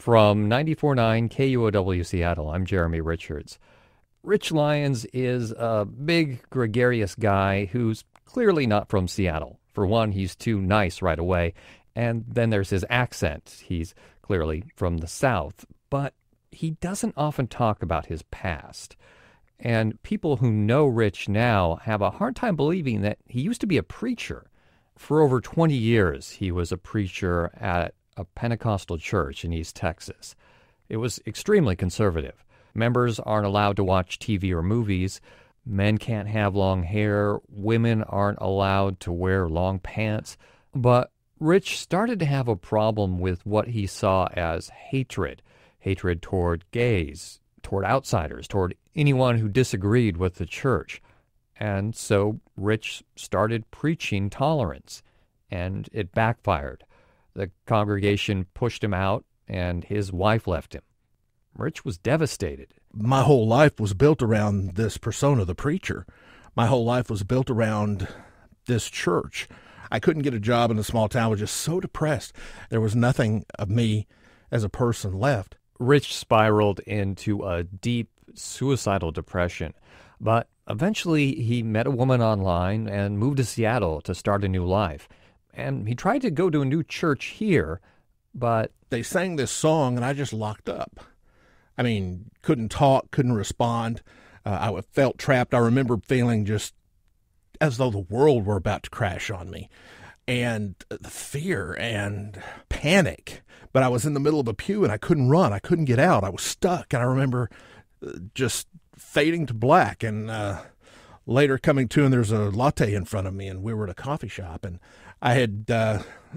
From 94.9 KUOW Seattle, I'm Jeremy Richards. Rich Lyons is a big, gregarious guy who's clearly not from Seattle. For one, he's too nice right away, and then there's his accent. He's clearly from the South, but he doesn't often talk about his past. And people who know Rich now have a hard time believing that he used to be a preacher. For over 20 years, he was a preacher at a Pentecostal church in East Texas. It was extremely conservative. Members aren't allowed to watch TV or movies. Men can't have long hair. Women aren't allowed to wear long pants. But Rich started to have a problem with what he saw as hatred. Hatred toward gays, toward outsiders, toward anyone who disagreed with the church. And so Rich started preaching tolerance, and it backfired. The congregation pushed him out, and his wife left him. Rich was devastated. My whole life was built around this persona, the preacher. My whole life was built around this church. I couldn't get a job in a small town. I was just so depressed. There was nothing of me as a person left. Rich spiraled into a deep suicidal depression, but eventually he met a woman online and moved to Seattle to start a new life. And he tried to go to a new church here, but they sang this song, and I just locked up. I mean, couldn't talk, couldn't respond. I felt trapped. I remember feeling just as though the world were about to crash on me. And the fear and panic. But I was in the middle of a pew, and I couldn't run. I couldn't get out. I was stuck. And I remember just fading to black. And later coming to, and there's a latte in front of me, and we were at a coffee shop. And I had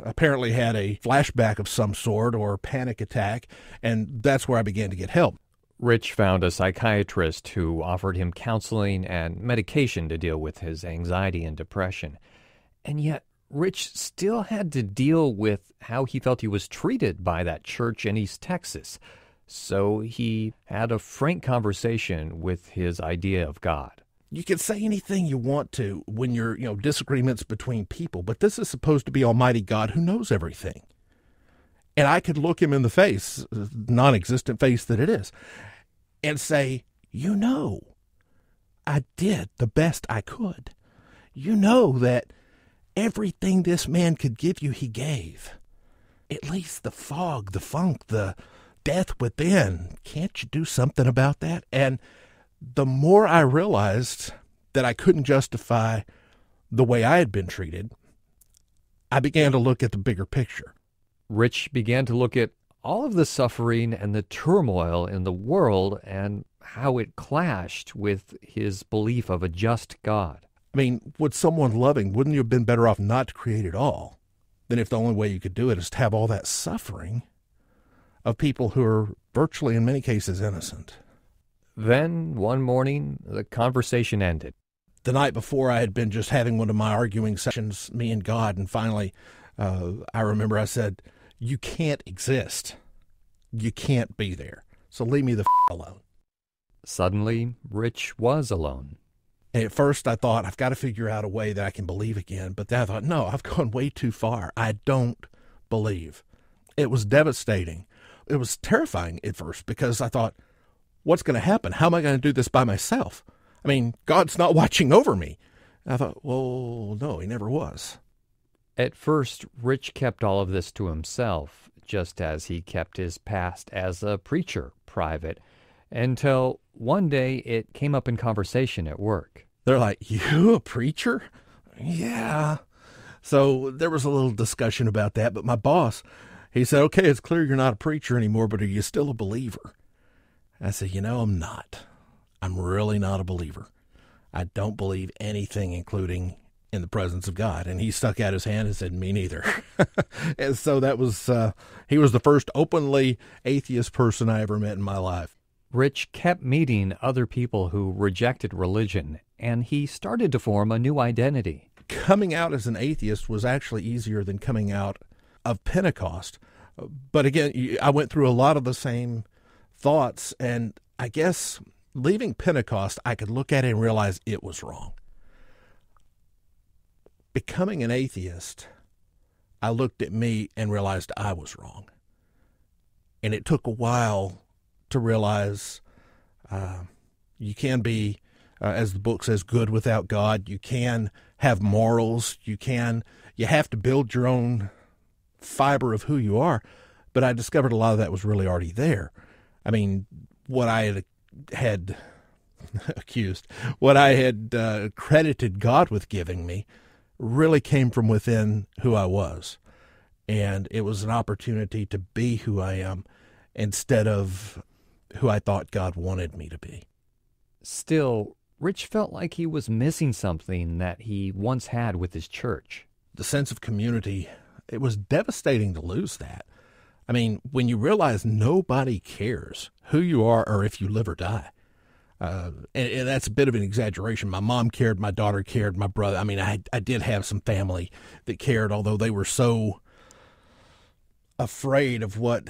apparently had a flashback of some sort or panic attack, and that's where I began to get help. Rich found a psychiatrist who offered him counseling and medication to deal with his anxiety and depression. And yet, Rich still had to deal with how he felt he was treated by that church in East Texas. So he had a frank conversation with his idea of God. You can say anything you want to when you're, disagreements between people, but this is supposed to be Almighty God who knows everything. And I could look him in the face, non-existent face that it is, and say, I did the best I could. You know that everything this man could give you, he gave. At least the fog, the funk, the death within. Can't you do something about that? And the more I realized that I couldn't justify the way I had been treated, I began to look at the bigger picture. Rich began to look at all of the suffering and the turmoil in the world and how it clashed with his belief of a just God. I mean, would someone loving, wouldn't you have been better off not to create it all than if the only way you could do it is to have all that suffering of people who are virtually, in many cases, innocent? Then, one morning, the conversation ended. The night before, I had been just having one of my arguing sessions, me and God, and finally, I remember I said, you can't exist. You can't be there. So leave me the alone. Suddenly, Rich was alone. And at first, I thought, I've got to figure out a way that I can believe again. But then I thought, no, I've gone way too far. I don't believe. It was devastating. It was terrifying at first because I thought, what's going to happen? How am I going to do this by myself? I mean, God's not watching over me. And I thought, well, no, he never was. At first, Rich kept all of this to himself, just as he kept his past as a preacher private, until one day it came up in conversation at work. They're like, you a preacher? Yeah. So there was a little discussion about that, but my boss, he said, okay, it's clear you're not a preacher anymore, but are you still a believer? I said, I'm not. I'm really not a believer. I don't believe anything, including in the presence of God. And he stuck out his hand and said, me neither. And so that was, he was the first openly atheist person I ever met in my life. Rich kept meeting other people who rejected religion, and he started to form a new identity. Coming out as an atheist was actually easier than coming out of Pentecost. But again, I went through a lot of the same thoughts, and I guess leaving Pentecost, I could look at it and realize it was wrong. Becoming an atheist, I looked at me and realized I was wrong. And it took a while to realize you can be, as the book says, good without God. You can have morals. You have to build your own fiber of who you are. But I discovered a lot of that was really already there. I mean, what I had credited God with giving me really came from within who I was. And it was an opportunity to be who I am instead of who I thought God wanted me to be. Still, Rich felt like he was missing something that he once had with his church. The sense of community, it was devastating to lose that. I mean, when you realize nobody cares who you are or if you live or die. And that's a bit of an exaggeration. My mom cared, my daughter cared, my brother. I mean, I did have some family that cared, although they were so afraid of what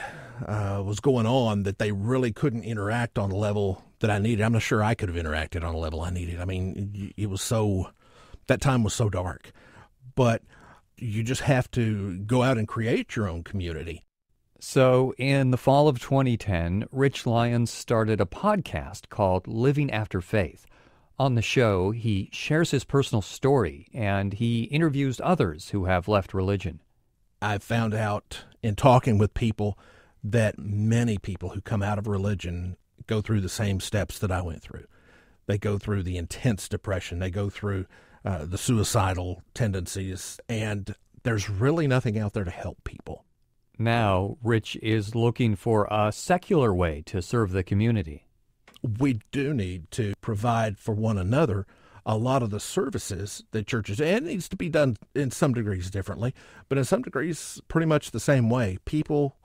was going on that they really couldn't interact on the level that I needed. I'm not sure I could have interacted on a level I needed. I mean, that time was so dark. But you just have to go out and create your own community. So in the fall of 2010, Rich Lyons started a podcast called Living After Faith. On the show, he shares his personal story and he interviews others who have left religion. I found out in talking with people that many people who come out of religion go through the same steps that I went through. They go through the intense depression. They go through the suicidal tendencies, and there's really nothing out there to help people. Now, Rich is looking for a secular way to serve the community. We do need to provide for one another a lot of the services that churches, and it needs to be done in some degrees differently, but in some degrees pretty much the same way. People,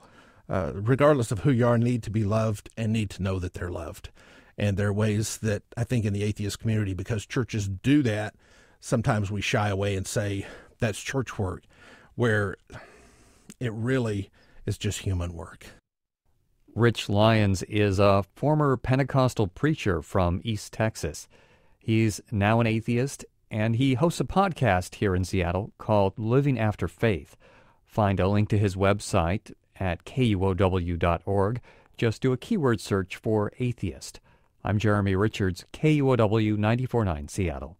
regardless of who you are, need to be loved and need to know that they're loved. And there are ways that I think in the atheist community, because churches do that, sometimes we shy away and say that's church work, where it really is just human work. Rich Lyons is a former Pentecostal preacher from East Texas. He's now an atheist, and he hosts a podcast here in Seattle called Living After Faith. Find a link to his website at kuow.org. Just do a keyword search for atheist. I'm Jeremy Richards, KUOW 94.9 Seattle.